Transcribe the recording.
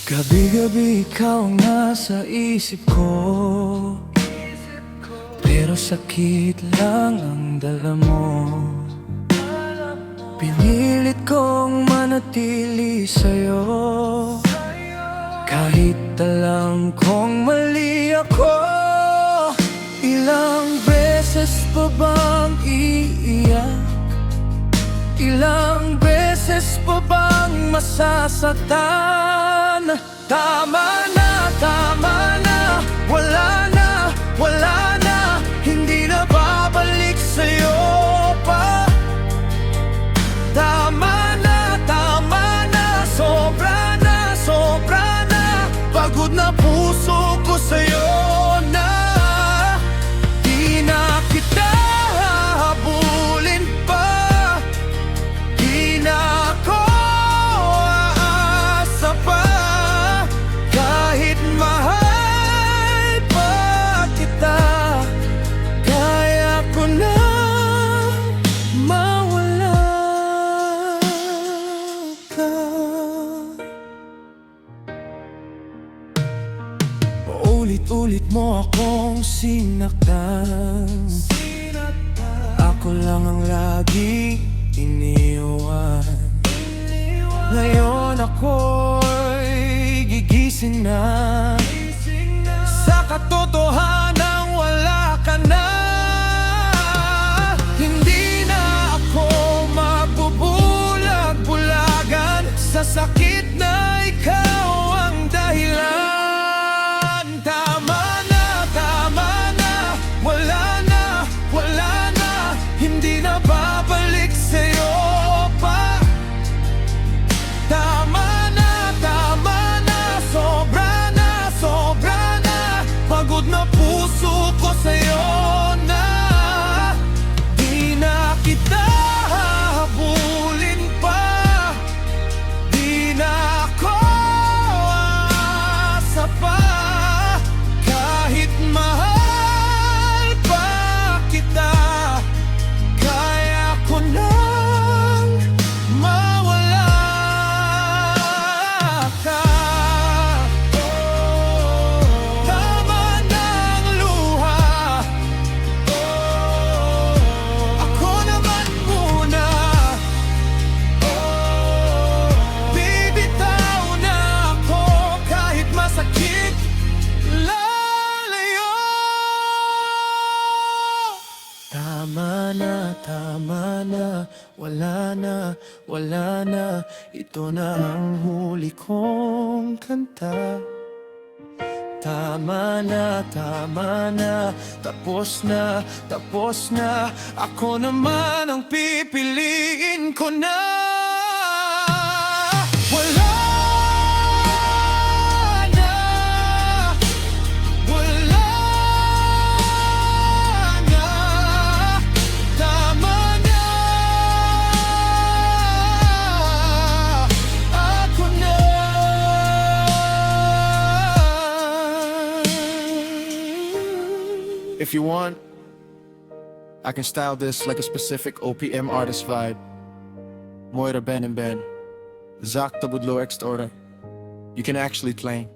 Gabi-gabi ikaw ang nasa isip ko, pero sakit lang ang dala mo. Pinilit kong manatili sa'yo, kahit alam kong mali ako. Ilang beses pa bang iiyak? Ilang beses pa bang masasaktan? Tama na, wala na, hindi na babalik sa'yo pa. Tama na, sobra na, pagod na puso ko sa'yo na. Di na kita habulin pa, di na ako aasa pa, kahit mahal pa kita, kaya ko na mawala ka. Paulit-ulit mo akong sinaktan, ako lang ang laging iniwan. Ngayon ako'y gigising na sa katotohanang wala ka na. Hindi na ako magbubulag-bulagan sa sakit na ikaw ang dahilan. Tama na, wala na, hindi na babalik sa'yo pa. Tama na, sobra na, pagod na puso ko sa'yo na. Di na kita hahabulin pa, di na ako aasa pa, kahit mahal pa kita, kaya ko nang mawala ka. Tama na ang luha, ako naman muna. Bibitaw na ako kahit masakit, lalayo. Tama na, wala na, ito na ang huli kong kanta. Tama na, tapos na, ako naman ang pipiliin ko na. Wala na, wala na, tama na, ako na. If you want, I can style this like a specific OPM artist vibe. Moira Ben and Ben, Zak Tabudlo Extora. You can actually play.